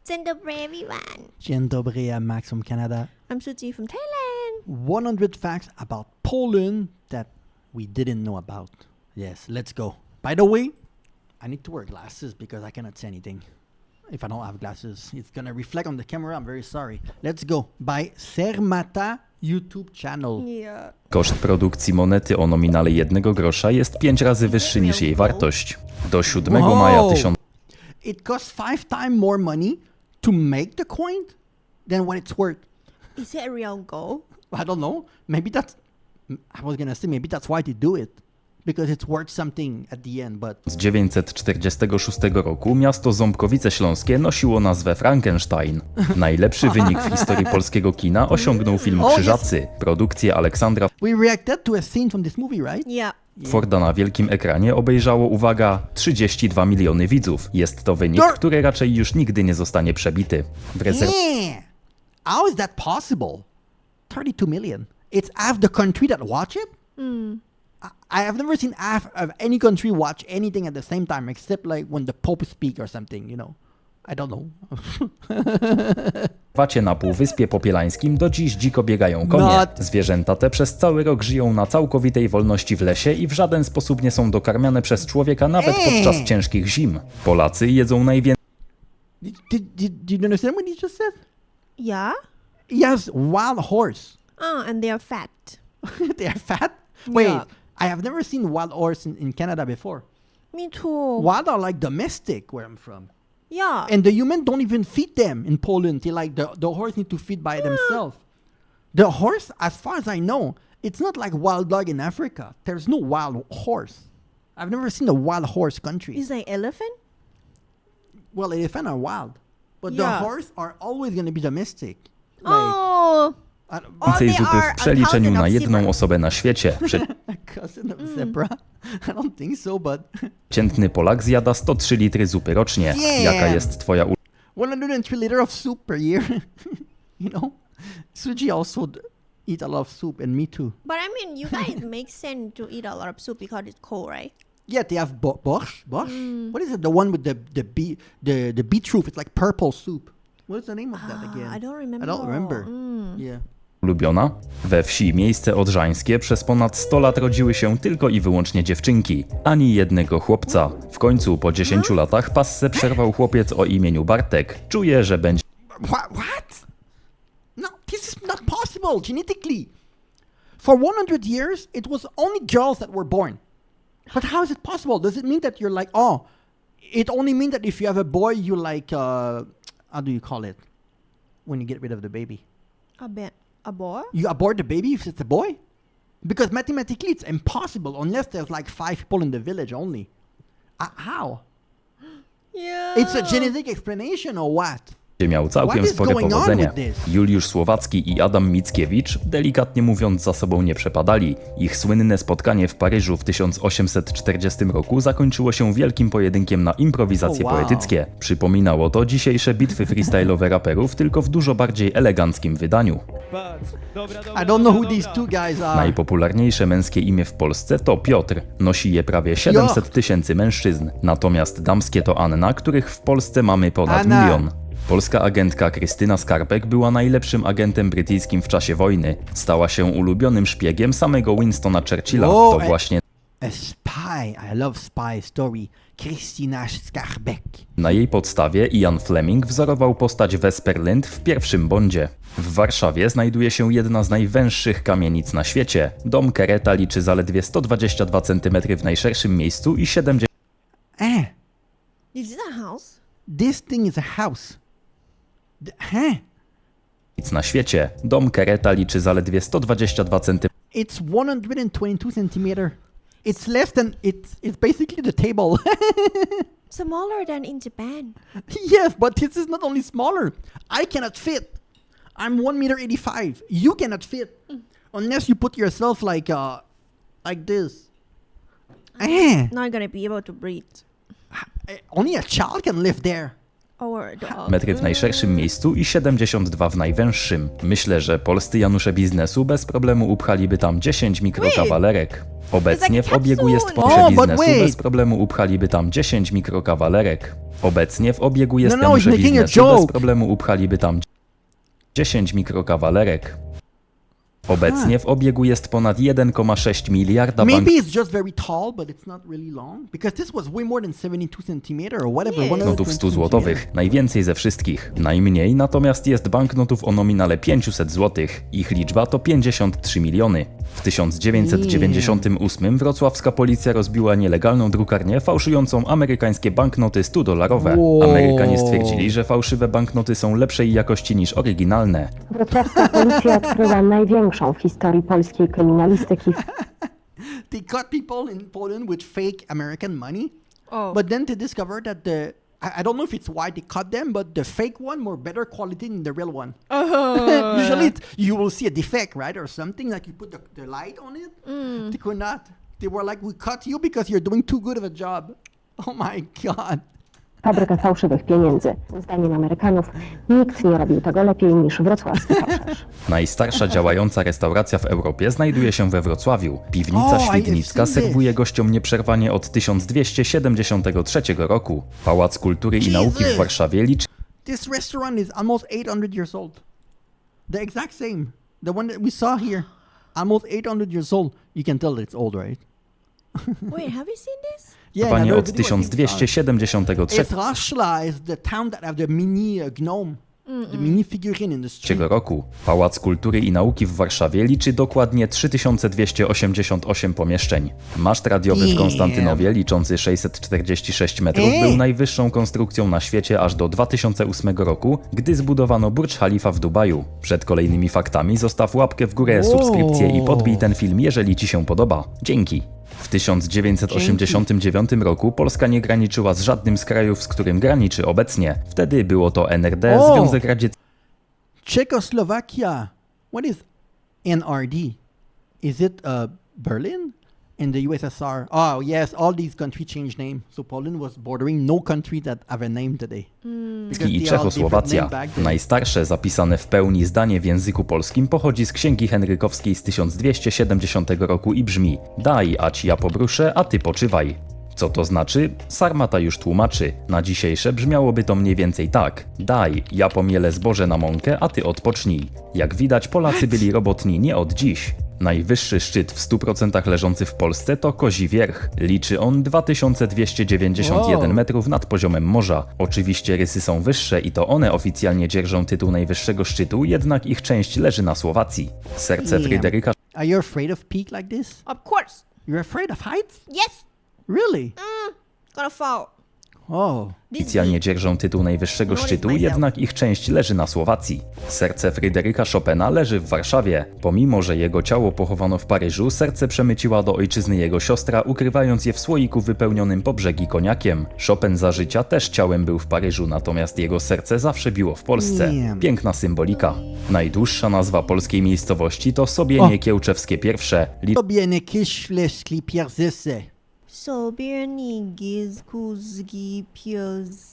Dzień dobry, everyone. Dzień dobry, I'm Max from Canada. I'm Suji from Thailand. 100 facts about Poland that we didn't know about. Yes, let's go. By the way, I need to wear glasses because I cannot see anything. If I don't have glasses, it's gonna reflect on the camera. I'm very sorry. Let's go. By Sermata YouTube channel. Yeah. Koszt produkcji monety o nominale 1 grosza jest 5 razy wyższy niż jej wartość. Do 7 maja It costs 5 times more money to make the coin than what it's worth. Is it a real gold? I don't know. Maybe that's. I was gonna say maybe that's why they do it, because it's worth something at the end. But 1946 roku miasto Ząbkowice Śląskie nosiło nazwę Frankenstein. Najlepszy wynik w historii polskiego kina osiągnął film Krzyżacy, produkcję Aleksandra we reacted to a scene from this movie, right? Yeah. Forda na wielkim ekranie obejrzało, uwaga, 32 miliony widzów. Jest to wynik, który raczej już nigdy nie zostanie przebity. Yeah. How is that possible? 32 million. It's half the country that watch it. I have never seen half of any country watch anything at the same time, except like when the Pope speak or something. You know, I don't know. Na Półwyspie Popielańskim do dziś dziko biegają konie. Zwierzęta te przez cały rok żyją na całkowitej wolności w lesie i w żaden sposób nie są dokarmiane przez człowieka nawet podczas ciężkich zim. Polacy jedzą najwięcej. Did you understand what he just said? Yeah? Yes, wild horse. Oh, and they are fat. They are fat? Wait, Yeah. I have never seen wild horse in Canada before. Me too. Wild are like domestic where I'm from. Yeah. And the human don't even feed them in Poland. They like the horse need to feed by themselves. The horse, as far as I know, it's not like wild dog in Africa. There's no wild horse. I've never seen a wild horse country. Is like elephant? Well, elephants are wild, but Yeah. the horse are always going to be domestic. Like, Oh. Więcej they zupy are w przeliczeniu a na cousin of jedną zebra. osobę na świecie. a cousin of zebra? I don't think so, but Przeciętny Polak zjada 103 litry zupy rocznie. Yeah. Jaka jest twoja 103 liters of soup per year. You know, Suji also eat a lot of soup, and me too. But I mean, you guys make sense to eat a lot of soup because it's cold, right? Yeah, they have borscht. What is it? The one with the beetroot. It's like purple soup. What is the name of that again? I don't remember. I don't remember. Yeah. ulubiona? We wsi miejsce odrzańskie przez ponad 100 lat rodziły się tylko i wyłącznie dziewczynki, ani jednego chłopca. W końcu po 10 latach passę przerwał chłopiec o imieniu Bartek. Czuje, że będzie... What? No, this is not possible genetically. For 100 years, it was only girls that were born. But how is it possible? Does it mean that you're like, oh, it only means that if you have a boy, you like, how do you call it? When you get rid of the baby. A boy? You abort the baby if it's a boy? Because mathematically it's impossible unless there's like 5 people in the village only. How? Yeah. It's a genetic explanation or what? Miał całkiem spore powodzenie. Juliusz Słowacki i Adam Mickiewicz, delikatnie mówiąc, za sobą nie przepadali. Ich słynne spotkanie w Paryżu w 1840 roku zakończyło się wielkim pojedynkiem na improwizacje poetyckie. Przypominało to dzisiejsze bitwy freestyle'owe raperów, tylko w dużo bardziej eleganckim wydaniu. I don't know who these two guys are. Najpopularniejsze męskie imię w Polsce to Piotr. Nosi je prawie 700 tysięcy mężczyzn. Natomiast damskie to Anna, których w Polsce mamy ponad 1 milion. Polska agentka Krystyna Skarpek była najlepszym agentem brytyjskim w czasie wojny. Stała się ulubionym szpiegiem samego Winstona Churchilla. To właśnie a spy. I love spy story. Krystyna Skarbek. na jej podstawie Ian Fleming wzorował postać Vesper Lynd w pierwszym Bondzie. W Warszawie znajduje się jedna z najwęższych kamienic na świecie. Dom Kereta liczy zaledwie 122 cm w najszerszym miejscu i 70 Is it a house? This thing is a house. na świecie. Dom Kereta liczy zaledwie 122 cm. It's 122 centimeter. It's less than, it's basically the table. Smaller than in Japan. Yes, but this is not only smaller. I cannot fit. I'm 1.85 meters. You cannot fit. Unless you put yourself like this. Not gonna be able to breathe. Only a child can live there. metry w najszerszym miejscu i 72 w najwęższym. Myślę, że polscy Janusze biznesu bez problemu upchaliby tam 10 mikrokawalerek. Obecnie w obiegu jest Janusze biznesu bez problemu upchaliby tam 10 mikrokawalerek. Obecnie w obiegu jest Janusze biznesu bez problemu upchaliby tam 10 mikrokawalerek. Obecnie w obiegu jest ponad 1,6 miliarda Maybe it's just very tall, but it's not really long. Because this was way more than 72 cm or whatever. banknotów 100 złotowych, najwięcej ze wszystkich. Najmniej natomiast jest banknotów o nominale 500 zł. Ich liczba to 53 miliony. W 1998 wrocławska policja rozbiła nielegalną drukarnię fałszującą amerykańskie banknoty 100-dolowe. Amerykanie stwierdzili, że fałszywe banknoty są lepszej jakości niż oryginalne. Wrocławska policja odkryła największą w historii polskiej kryminalistyki. They caught people in Poland with fake American money. Oh. But then they discovered that I don't know if it's why they caught them, but the fake one were better quality than the real one. Usually you will see a defect, right? Or something, like you put the light on it. They could not. They were like, we caught you because you're doing too good of a job. Oh my God. Fabrykę fałszywych pieniędzy. Zdaniem Amerykanów nikt nie robił tego lepiej niż wrocławski fałszerz. Najstarsza działająca restauracja w Europie znajduje się we Wrocławiu. Piwnica Świdnicka serwuje gościom nieprzerwanie od 1273 roku. Pałac Kultury i Nauki w Warszawie liczy This restaurant is almost 800 years old. The exact same. The one that we saw here. Almost 800 years old. You can tell it's old, right? Wait, have you seen this? Yeah, od 1273 It's Rashla is the town that have the mini gnome. The mini figurine in the street. roku. Pałac Kultury i Nauki w Warszawie liczy dokładnie 3288 pomieszczeń. Maszt radiowy w Konstantynowie, liczący 646 metrów, był najwyższą konstrukcją na świecie aż do 2008 roku, gdy zbudowano Burcz Khalifa w Dubaju. Przed kolejnymi faktami zostaw łapkę w górę, subskrypcję i podbij ten film, jeżeli Ci się podoba. Dzięki! W 1989 roku Polska nie graniczyła z żadnym z krajów, z którym graniczy obecnie. Wtedy było to NRD, Związek Radziecki. Czechoslovakia. What is NRD? Is it Berlin in the USSR? Oh yes, all these countries changed name. So Poland was bordering no country that have a name today. I Czechosłowacja. Najstarsze zapisane w pełni zdanie w języku polskim pochodzi z Księgi Henrykowskiej z 1270 roku i brzmi: daj, ać ja pobruszę, a ty poczywaj. Co to znaczy? Sarmata już tłumaczy. Na dzisiejsze brzmiałoby to mniej więcej tak: daj, ja pomielę zboże na mąkę, a ty odpocznij. Jak widać, Polacy byli robotni nie od dziś. Najwyższy szczyt w 100% leżący w Polsce to Kozi Wierch. Liczy on 2291 metrów nad poziomem morza. Oczywiście rysy są wyższe i to one oficjalnie dzierżą tytuł najwyższego szczytu, jednak ich część leży na Słowacji. Serce Fryderyka Are you afraid of peak like this? Of course. You're afraid of heights? Yes. Really? Gonna fall. Oh. oficjalnie dzierżą tytuł najwyższego szczytu, jednak ich część leży na Słowacji. Serce Fryderyka Chopina leży w Warszawie. Pomimo że jego ciało pochowano w Paryżu, serce przemyciła do ojczyzny jego siostra, ukrywając je w słoiku wypełnionym po brzegi koniakiem. Chopin za życia też ciałem był w Paryżu, natomiast jego serce zawsze biło w Polsce. Piękna symbolika. Najdłuższa nazwa polskiej miejscowości to Sobienie Kiełczewskie pierwsze. Sobienie Kiełczewskie pierwsze. Sobienie Kiełczewskie pierwsze.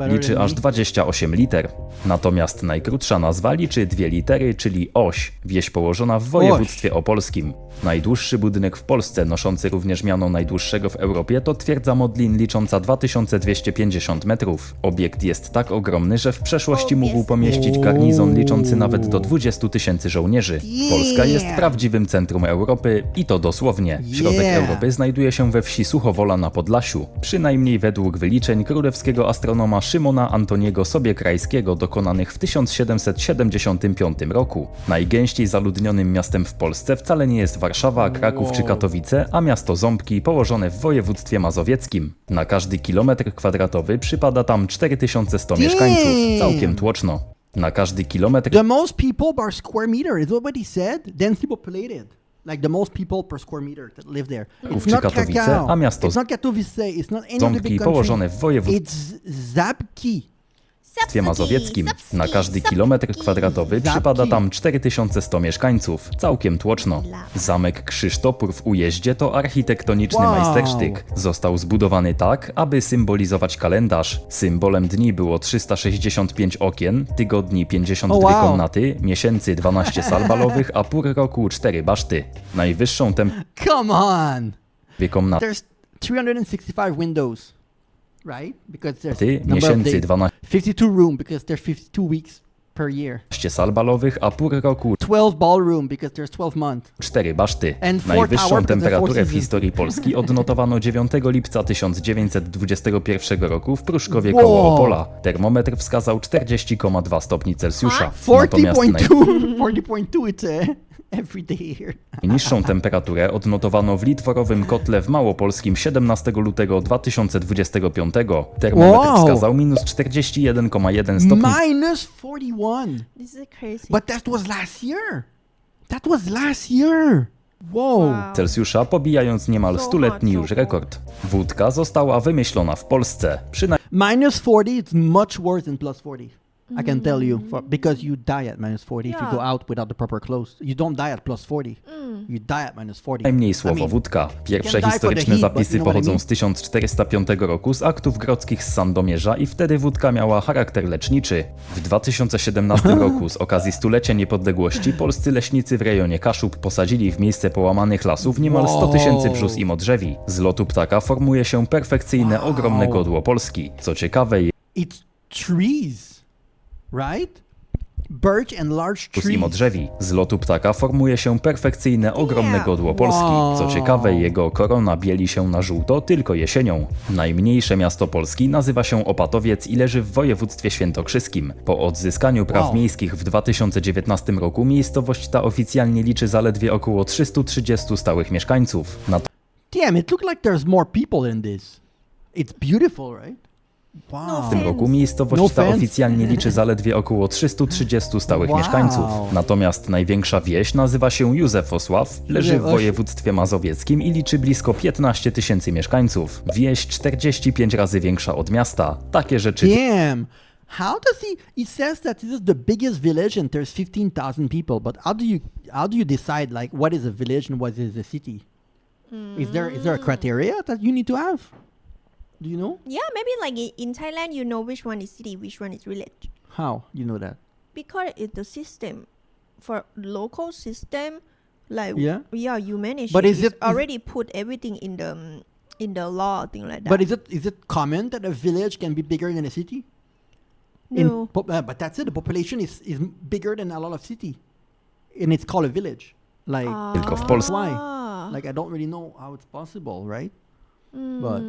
Liczy aż 28 liter. Natomiast najkrótsza nazwa liczy 2 litery, czyli Oś, wieś położona w województwie opolskim. Najdłuższy budynek w Polsce, noszący również miano najdłuższego w Europie, to twierdza Modlin, licząca 2250 metrów. Obiekt jest tak ogromny, że w przeszłości mógł pomieścić garnizon liczący nawet do 20 000 żołnierzy. Polska jest prawdziwym centrum Europy i to dosłownie. Środek Europy znajduje się we wsi Suchowola na Podlasiu. Przynajmniej według wyliczeń królewskiego astronoma Szymona Antoniego Sobiekrajskiego dokonanych w 1775 roku. Najgęściej zaludnionym miastem w Polsce wcale nie jest Warszawa, Kraków czy Katowice, a miasto Ząbki położone w województwie mazowieckim. Na każdy kilometr kwadratowy przypada tam 4100 mieszkańców. Całkiem tłoczno. Na każdy kilometr... The most people per square meter, is what he said? Densely populated. Like the most people per square meter that live there. It's not Katowice, a miasto It's not Katowice, it's not any Ząbki big położone w województwie... It's Zabki. województwie mazowieckim. Na każdy kilometr kwadratowy przypada tam 4100 mieszkańców. Całkiem tłoczno. Zamek Krzysztopór w Ujeździe to architektoniczny majstersztyk. Został zbudowany tak, aby symbolizować kalendarz. Symbolem dni było 365 okien, tygodni 53 komnaty, miesięcy 12 sal balowych, a pór roku 4 baszty. Najwyższą Come on! komnaty There's 365 windows, right? Because there's number of miesięcy days. 12 52 room because there's 52 weeks per year. sal balowych, a pór roku 12 ballroom because there's 12 months. 4 baszty. And four Najwyższą tower, temperaturę because w the four historii Polski odnotowano 9 lipca 1921 roku w Pruszkowie koło Opola. Termometr wskazał 40,2 stopni Celsjusza. Natomiast 40.2. 40.2 it's every day here. najniższą temperaturę odnotowano w Litworowym Kotle w Małopolskim 17 lutego 2025. Termometr wskazał minus 41,1 stopni Minus 41. This is crazy. But that was last year. That was last year. Whoa. Celsjusza, pobijając niemal So stuletni hot, już so rekord. Wódka została wymyślona w Polsce. Minus 40 it's much worse than plus 40. I can tell you, because you die at minus 40 if you go Yeah. out without the proper clothes. You don't die at plus 40. You die at minus 40. Najmniej słowo wódka. Pierwsze can die for the historyczne heat, but zapisy you know what I pochodzą mean? z 1405 roku z aktów grodzkich z Sandomierza i wtedy wódka miała charakter leczniczy. W 2017 roku z okazji stulecia niepodległości polscy leśnicy w rejonie Kaszub posadzili w miejsce połamanych lasów niemal 100 000 brzóz i modrzewi. Z lotu ptaka formuje się perfekcyjne, ogromne godło Polski. Co ciekawe, It's trees, right? Birch and large i trees. modrzewi. Z lotu ptaka formuje się perfekcyjne, ogromne godło Polski. Co ciekawe, jego korona bieli się na żółto tylko jesienią. Najmniejsze miasto Polski nazywa się Opatowiec i leży w województwie świętokrzyskim. Po odzyskaniu praw miejskich w 2019 roku miejscowość ta oficjalnie liczy zaledwie około 330 stałych mieszkańców. Damn, it looked like there's more people in this. It's beautiful, right? Wow. W tym roku miejscowość No ta offense. oficjalnie liczy zaledwie około 330 stałych Wow. mieszkańców. Natomiast największa wieś nazywa się Józefosław, leży w województwie mazowieckim i liczy blisko 15 000 mieszkańców. Wieś 45 razy większa od miasta. Takie rzeczy Damn. How does he says that this is the biggest village and there's 15,000 people, but how do you decide like what is a village and what is a city? Is there a criteria that you need to have? Do you know? Yeah, maybe like in Thailand, you know which one is city, which one is village. How you know that? Because it's the system. For local system, like Yeah. you manage But it. is It's it- already put everything in the law, thing like that. But is it common that a village can be bigger than a city? No. But that's it. The population is bigger than a lot of city, and it's called a village. Like tylko w Polsce. why? Like I don't really know how it's possible, right? But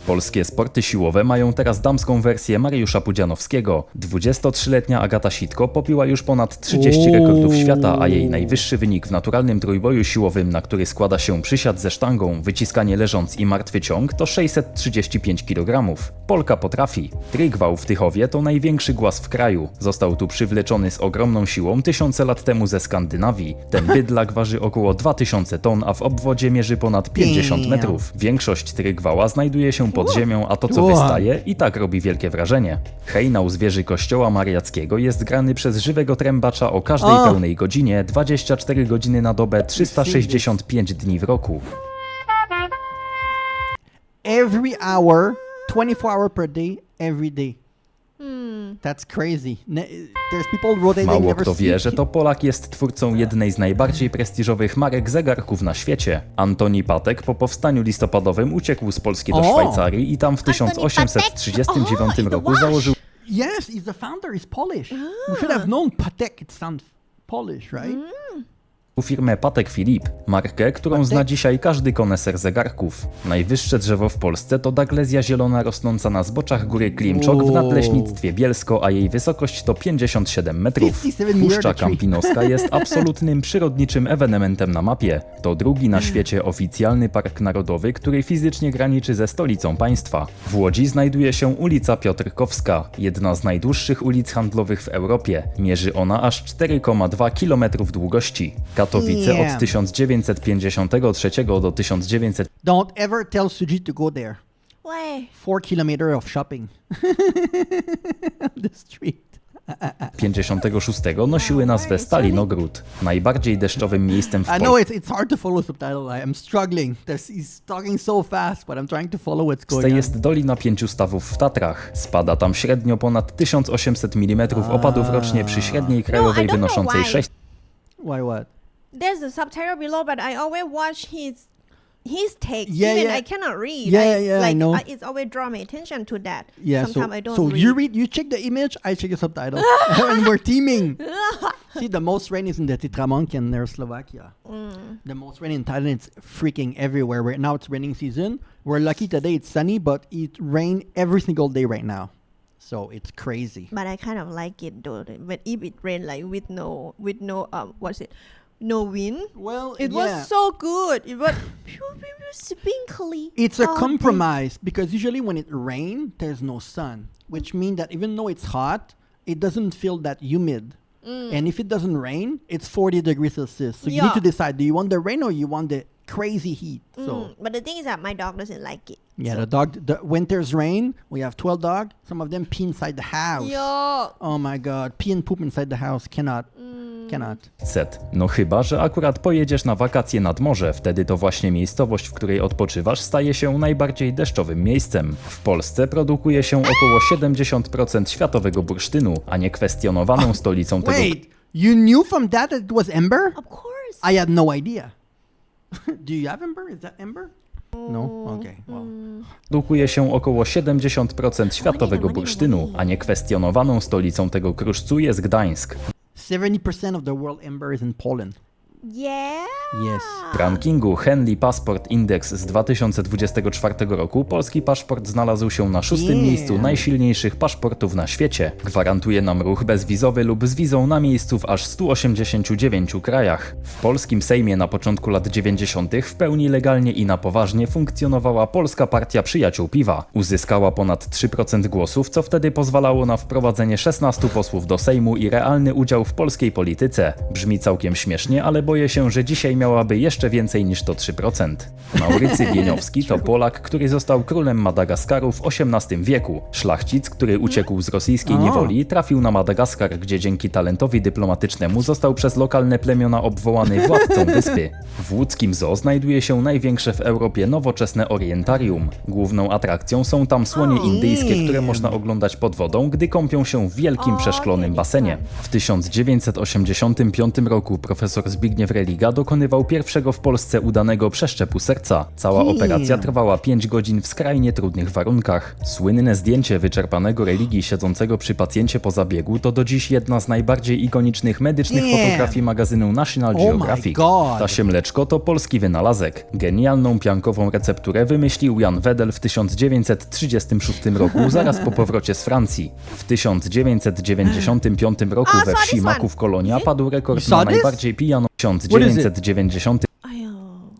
Polskie sporty siłowe mają teraz damską wersję Mariusza Pudzianowskiego. 23-letnia Agata Sitko pobiła już ponad 30 rekordów świata, a jej najwyższy wynik w naturalnym trójboju siłowym, na który składa się przysiad ze sztangą, wyciskanie leżąc i martwy ciąg, to 635 kg. Polka potrafi. Trygwał w Tychowie to największy głaz w kraju. Został tu przywleczony z ogromną siłą tysiące lat temu ze Skandynawii. Ten bydlak waży około 2000 ton, a w obwodzie mierzy ponad 50 metrów. Większość Trygwała znajduje się pod ziemią, a to co wystaje i tak robi wielkie wrażenie. Hejnał z wieży kościoła mariackiego jest grany przez żywego trębacza o każdej pełnej godzinie, 24 godziny na dobę, 365 dni w roku. every hour, 24 hours per day, every day. That's crazy. There's people rotating. Mało never kto wie, sleep. że to Polak jest twórcą jednej z najbardziej prestiżowych marek zegarków na świecie. Antoni Patek po powstaniu listopadowym uciekł z Polski do Szwajcarii i tam w 1839 roku założył Yes, he's the founder. He's Polish. We should have known Patek. It sounds Polish, right? firmę Patek Philippe, markę, którą zna dzisiaj każdy koneser zegarków. Najwyższe drzewo w Polsce to Daglezja zielona rosnąca na zboczach góry Klimczok w nadleśnictwie Bielsko, a jej wysokość to 57 metrów. 57 Puszcza meter tree. Kampinoska jest absolutnym przyrodniczym ewenementem na mapie. To drugi na świecie oficjalny park narodowy, który fizycznie graniczy ze stolicą państwa. W Łodzi znajduje się ulica Piotrkowska, jedna z najdłuższych ulic handlowych w Europie. Mierzy ona aż 4,2 km długości. Katowice Yeah. od 1953 do 1900 Don't ever tell Suji to go there. Why? 4 kilometers of shopping on the street. 56 nosiły nazwę Stalinogród. Najbardziej deszczowym miejscem w I know it's hard to follow subtitle. I'm struggling. He's talking so fast, but I'm trying to follow what's going Polsce on. jest Dolina Pięciu Stawów w Tatrach. Spada tam średnio ponad 1800 mm opadów rocznie przy średniej krajowej I don't know wynoszącej why. 6 Why what? There's a subtitle below, but I always watch his text. Yeah, Even yeah. I cannot read. Yeah, I know. It's always draw my attention to that. Yeah, Sometimes I don't so read. you check the image, I check the subtitle, and we're teaming. See, the most rain is in the Titramonken near Slovakia. The most rain in Thailand, it's freaking everywhere. Now it's raining season. We're lucky today it's sunny, but it rained every single day right now. So it's crazy. But I kind of like it though. But if it rain like with no no wind. Well, It was so good. It was sprinkly. It's a all day. compromise because usually when it rains, there's no sun, which means that even though it's hot, it doesn't feel that humid. And if it doesn't rain, it's 40 degrees Celsius. So you need Yeah. to decide, do you want the rain or you want the crazy heat? So But the thing is that my dog doesn't like it. yeah, the winter's rain, we have 12 dogs. Some of them pee inside the house. Yeah. Oh my God, pee and poop inside the house. Cannot. No chyba, że akurat pojedziesz na wakacje nad morze, wtedy to właśnie miejscowość, w której odpoczywasz, staje się najbardziej deszczowym miejscem. W Polsce produkuje się około 70% światowego bursztynu, a niekwestionowaną stolicą tego Wait, you knew from that it was Ember? Of course. I had no idea. Do you have Ember? Is that Ember? No? Okay, well. produkuje się około 70% światowego bursztynu, a niekwestionowaną stolicą tego kruszcu jest Gdańsk. 70% of the world Ember is in Poland. Yeah. Yes. W rankingu Henley Passport Index z 2024 roku polski paszport znalazł się na 6. miejscu najsilniejszych paszportów na świecie. Gwarantuje nam ruch bezwizowy lub z wizą na miejscu w aż 189 krajach. W polskim Sejmie na początku lat 90. w pełni legalnie i na poważnie funkcjonowała Polska Partia Przyjaciół Piwa. Uzyskała ponad 3% głosów, co wtedy pozwalało na wprowadzenie 16 posłów do Sejmu i realny udział w polskiej polityce. Brzmi całkiem śmiesznie, ale boję się, że dzisiaj miałaby jeszcze więcej niż to 3%. Maurycy Bieniowski to Polak, który został królem Madagaskaru w XVIII wieku. Szlachcic, który uciekł z rosyjskiej niewoli, trafił na Madagaskar, gdzie dzięki talentowi dyplomatycznemu został przez lokalne plemiona obwołany władcą wyspy. W łódzkim zoo znajduje się największe w Europie nowoczesne orientarium. Główną atrakcją są tam słonie indyjskie, które można oglądać pod wodą, gdy kąpią się w wielkim przeszklonym basenie. W 1985 roku profesor Zbigniew Religa dokonywał pierwszego w Polsce udanego przeszczepu serca. Cała operacja trwała 5 godzin w skrajnie trudnych warunkach. Słynne zdjęcie wyczerpanego Religii siedzącego przy pacjencie po zabiegu to do dziś jedna z najbardziej ikonicznych medycznych fotografii magazynu National Geographic. Ptasie mleczko to polski wynalazek. Genialną piankową recepturę wymyślił Jan Wedel w 1936 roku, zaraz po powrocie z Francji. W 1995 roku we wsi Maków Kolonia padł rekord na najbardziej pijaną. W 1990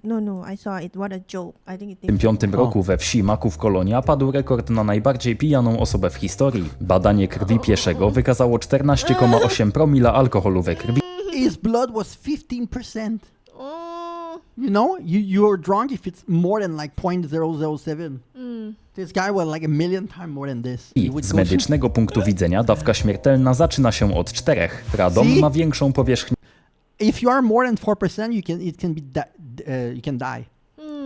No, I saw it. What a joke. I think W 1995 roku we wsi Maków Kolonia padł rekord na najbardziej pijaną osobę w historii. Badanie krwi pieszego wykazało 14,8 promila alkoholu we krwi. His blood was 15%. You know, you're drunk if it's more than like 0.007. This guy was like a million times more than this. He would Z go medycznego punktu widzenia dawka śmiertelna zaczyna się od 4. Radom See? ma większą powierzchnię if you are more than 4%, you can die.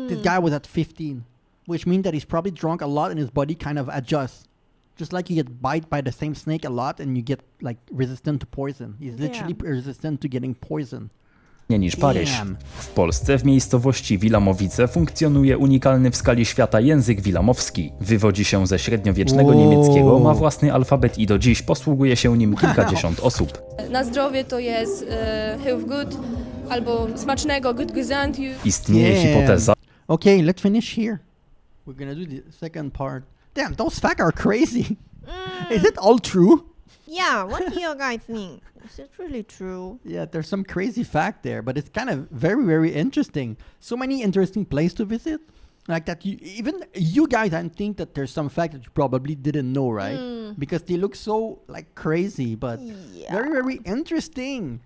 This guy was at 15, which means that he's probably drunk a lot and his body kind of adjusts. Just like you get bite by the same snake a lot and you get like resistant to poison. He's literally resistant to getting poison. niż Paryż. W Polsce w miejscowości Wilamowice funkcjonuje unikalny w skali świata język wilamowski. Wywodzi się ze średniowiecznego niemieckiego, ma własny alfabet i do dziś posługuje się nim kilkadziesiąt osób. Na zdrowie to jest health good albo smacznego good gesund. Istnieje hipoteza, Okay, let's finish here. We're gonna do the second part. Damn, those facts are crazy. Is it all true? Yeah, what do you guys think? Is it really true? Yeah, there's some crazy fact there, but it's kind of very, very interesting. So many interesting places to visit. Like that, even you guys, I think that there's some fact that you probably didn't know, right? Because they look so like crazy, but very, very interesting.